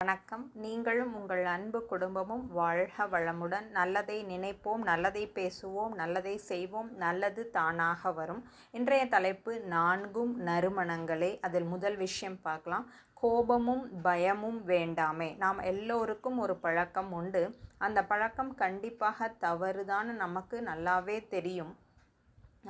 வணக்கம். நீங்களும் உங்கள் அன்பு குடும்பமும் வாழ்க வளமுடன். நல்லதை நினைப்போம், நல்லதை பேசுவோம், நல்லதை செய்வோம், நல்லது தானாக வரும். இன்றைய தலைப்பு 4 நறுமணங்களே. அதில் முதல் விஷயம் பார்க்கலாம். கோபமும் பயமும் வேண்டாமே. நாம் எல்லோருக்கும் ஒரு பழக்கம் உண்டு. அந்த பழக்கம் கண்டிப்பாக தவறுதான், நமக்கு நல்லாவே தெரியும்.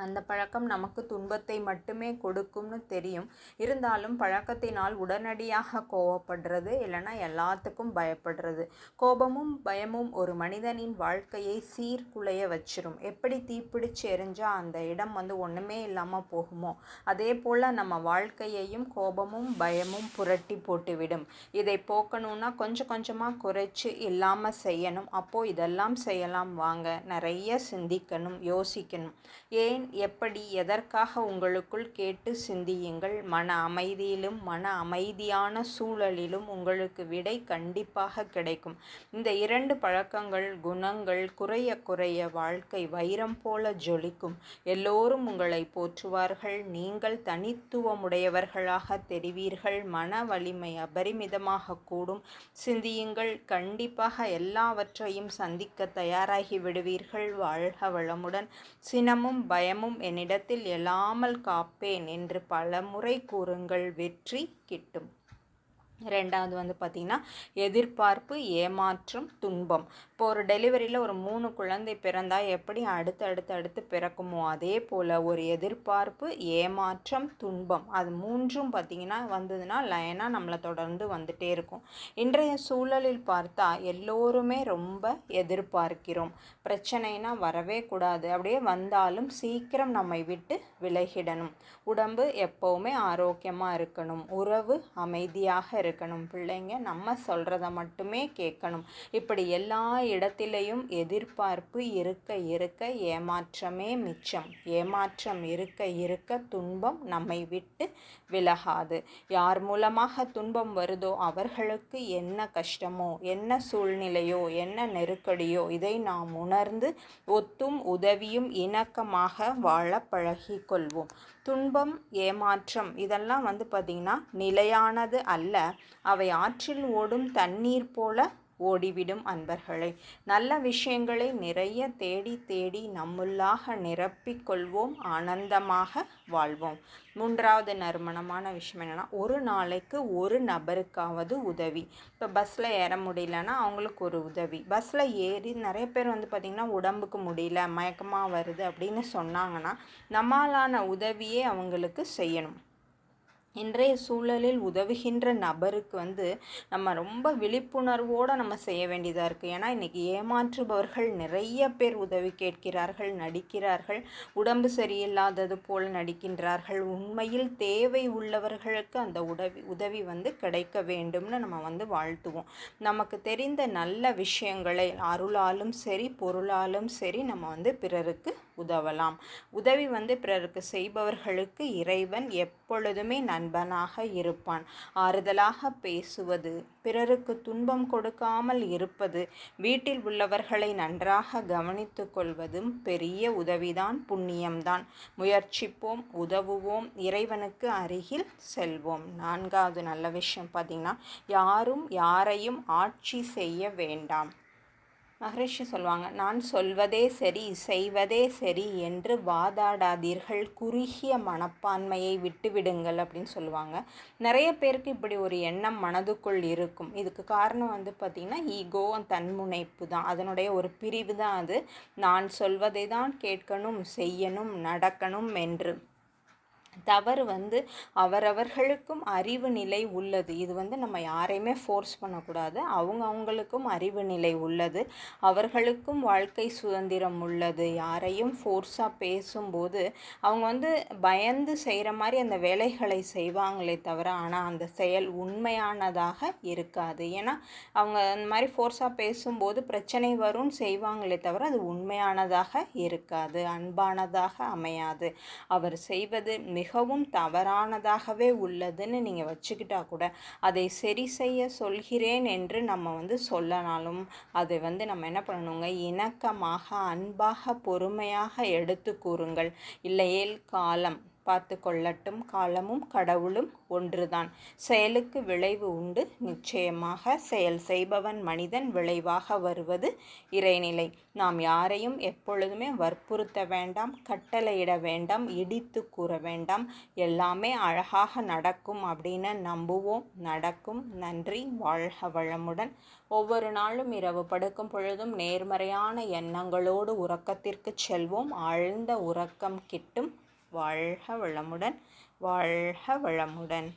அந்த பழக்கம் நமக்கு துன்பத்தை மட்டுமே கொடுக்கும்னு தெரியும். இருந்தாலும் பழக்கத்தினால் உடனடியாக கோவப்படுறது, இல்லைன்னா எல்லாத்துக்கும் பயப்படுறது. கோபமும் பயமும் ஒரு மனிதனின் வாழ்க்கையை சீர்குலைய வச்சிரும். எப்படி தீப்பிடிச்சு எரிஞ்சால் அந்த இடம் ஒன்றுமே இல்லாமல் போகுமோ, அதே போல் நம்ம வாழ்க்கையையும் கோபமும் பயமும் புரட்டி போட்டுவிடும். இதை போக்கணும்னா கொஞ்சம் கொஞ்சமாக குறைச்சி இல்லாமல் செய்யணும். அப்போது இதெல்லாம் செய்யலாம் வாங்க. நிறைய சிந்திக்கணும், யோசிக்கணும். ஏன், எப்படி, எதற்காக உங்களுக்குள் கேட்டு சிந்தியுங்கள். மன அமைதியிலும் மன அமைதியான சூழலிலும் உங்களுக்கு விடை கண்டிப்பாக கிடைக்கும். இந்த 2 பழக்கங்கள், குணங்கள் குறைய குறைய வாழ்க்கை வைரம் போல ஜொலிக்கும். எல்லோரும் உங்களை போற்றுவார்கள். நீங்கள் தனித்துவமுடையவர்களாக தெரிவீர்கள். மன வலிமை அபரிமிதமாக கூடும். சிந்தியுங்கள். கண்டிப்பாக எல்லாவற்றையும் சந்திக்க தயாராகி விடுவீர்கள். வாழ்க வளமுடன். சினமும் பயமும் என்னிடத்தில் எழாமல் காப்பேன் என்று பலமுறை கூறுங்கள். வெற்றி கிட்டும். 2வது பார்த்திங்கன்னா, எதிர்பார்ப்பு, ஏமாற்றம், துன்பம். இப்போ ஒரு டெலிவரியில் ஒரு 3 குழந்தை பிறந்தால் எப்படி அடுத்து பிறக்குமோ, அதே போல் ஒரு எதிர்பார்ப்பு, ஏமாற்றம், துன்பம், அது 3ம் பார்த்திங்கன்னா வந்ததுன்னா லைனாக நம்மளை தொடர்ந்து வந்துட்டே இருக்கும். இன்றைய சூழலில் பார்த்தா எல்லோருமே ரொம்ப எதிர்பார்க்கிறோம். பிரச்சனைனா வரவே கூடாது, அப்படியே வந்தாலும் சீக்கிரம் நம்மை விட்டு விலகிடணும். உடம்பு எப்போவுமே ஆரோக்கியமாக இருக்கணும். உறவு அமைதியாக இருக்கணும். பிள்ளைங்க நம்ம சொல்கிறத மட்டுமே கேட்கணும். இப்படி எல்லா இடத்திலையும் எதிர்பார்ப்பு இருக்க இருக்க ஏமாற்றமே மிச்சம். ஏமாற்றம் இருக்க இருக்க துன்பம் நம்மை விட்டு விலகாது. யார் மூலமாக துன்பம் வருதோ அவர்களுக்கு என்ன கஷ்டமோ, என்ன சூழ்நிலையோ, என்ன நெருக்கடியோ, இதை நாம் உணர்ந்து ஒத்தும் உதவியும் இணக்கமாக வாழ பழகிக்கொள்வோம். துன்பம், ஏமாற்றம் இதெல்லாம் பார்த்திங்கன்னா நிலையானது அல்ல. அவை ஆற்றில் ஓடும் தண்ணீர் போல ஓடிவிடும் அன்பர்களே. நல்ல விஷயங்களை நிறைய தேடி தேடி நம்முள்ளாக நிரப்பிக்கொள்வோம். ஆனந்தமாக வாழ்வோம். 3வது நறுமணமான விஷயம் என்னென்னா, ஒரு நாளைக்கு ஒரு நபருக்காவது உதவி. இப்போ பஸ்ஸில் ஏற முடியலன்னா அவங்களுக்கு ஒரு உதவி. பஸ்ஸில் ஏறி நிறைய பேர் பார்த்திங்கன்னா உடம்புக்கு முடியல, மயக்கமாக வருது அப்படின்னு சொன்னாங்கன்னா நம்மாலான உதவியே அவங்களுக்கு செய்யணும். இன்றைய சூழலில் உதவுகின்ற நபருக்கு நம்ம ரொம்ப விழிப்புணர்வோடு நம்ம செய்ய வேண்டியதாக இருக்குது. ஏன்னா இன்றைக்கி ஏமாற்றுபவர்கள் நிறைய பேர் உதவி கேட்கிறார்கள், நடிக்கிறார்கள். உடம்பு சரியில்லாதது போல் நடிக்கின்றார்கள். உண்மையில் தேவை உள்ளவர்களுக்கு அந்த உதவி கிடைக்க வேண்டும்னு நம்ம வாழ்த்துவோம். நமக்கு தெரிந்த நல்ல விஷயங்களை அருளாலும் சரி பொருளாலும் சரி நம்ம பிறருக்கு உதவலாம். உதவி பிறருக்கு செய்பவர்களுக்கு இறைவன் எப்பொழுதுமே நண்பனாக இருப்பான். ஆறுதலாக பேசுவது, பிறருக்கு துன்பம் கொடுக்காமல் இருப்பது, வீட்டில் உள்ளவர்களை நன்றாக கவனித்து கொள்வதும் பெரிய உதவிதான், புண்ணியம்தான். முயற்சிப்போம், உதவுவோம், இறைவனுக்கு அருகில் செல்வோம். 4வது நல்ல விஷயம் பார்த்திங்கன்னா, யாரும் யாரையும் ஆட்சி செய்ய வேண்டாம். மகரிஷி சொல்லுவாங்க, நான் சொல்வதே சரி செய்வதே சரி என்று வாதாடாதீர்கள், குறுகிய மனப்பான்மையை விட்டுவிடுங்கள் அப்படின்னு சொல்லுவாங்க. நிறைய பேருக்கு இப்படி ஒரு எண்ணம் மனதுக்குள் இருக்கும். இதுக்கு காரணம் பார்த்திங்கன்னா ஈகோ, தன்முனைப்பு தான். அதனுடைய ஒரு பிரிவு தான் அது. நான் சொல்வதை தான் கேட்கணும், செய்யணும், நடக்கணும் என்று. தவறு அவரவர்களுக்கும் அறிவு நிலை உள்ளது. இது நம்ம யாரையுமே ஃபோர்ஸ் பண்ணக்கூடாது. அவங்களுக்கும் அறிவு நிலை உள்ளது. அவர்களுக்கும் வாழ்க்கை சுதந்திரம் உள்ளது. யாரையும் ஃபோர்ஸாக பேசும்போது அவங்க பயந்து செய்கிற மாதிரி அந்த வேலைகளை செய்வாங்களே தவிர, ஆனால் அந்த செயல் உண்மையானதாக இருக்காது. ஏன்னா அவங்க அந்த மாதிரி ஃபோர்ஸாக பேசும்போது பிரச்சனை வரும்னு செய்வாங்களே தவிர அது உண்மையானதாக இருக்காது, அன்பானதாக அமையாது. அவர் செய்வது மிகவும் தவறானதாகவே உள்ளதுன்னு நீங்கள் வச்சுக்கிட்டா கூட அதை சரி செய்ய சொல்கிறேன் என்று நம்ம சொல்லனாலும் அதை நம்ம என்ன பண்ணணுங்க, இணக்கமாக அன்பாக பொறுமையாக எடுத்து கூறுங்கள். இல்லையேல் காலம் காத்து கொள்ளட்டும். காலமும் கடவுளும் ஒன்றுதான். செயலுக்கு விளைவு உண்டு நிச்சயமாக. செயல் செய்பவன் மனிதன், விளைவாக வருவது இறைநிலை. நாம் யாரையும் எப்பொழுதுமே வற்புறுத்த வேண்டாம், கட்டளையிட வேண்டாம், இடித்து கூற வேண்டாம். எல்லாமே அழகாக நடக்கும் அப்படின்னு நம்புவோம். நடக்கும். நன்றி. வாழ்க வளமுடன். ஒவ்வொரு நாளும் இரவு படுக்கும் பொழுதும் நேர்மறையான எண்ணங்களோடு உறக்கத்திற்கு செல்வோம். ஆழ்ந்த உறக்கம் கிட்டும். வாழ்க வளமுடன். வாழ்க வளமுடன்.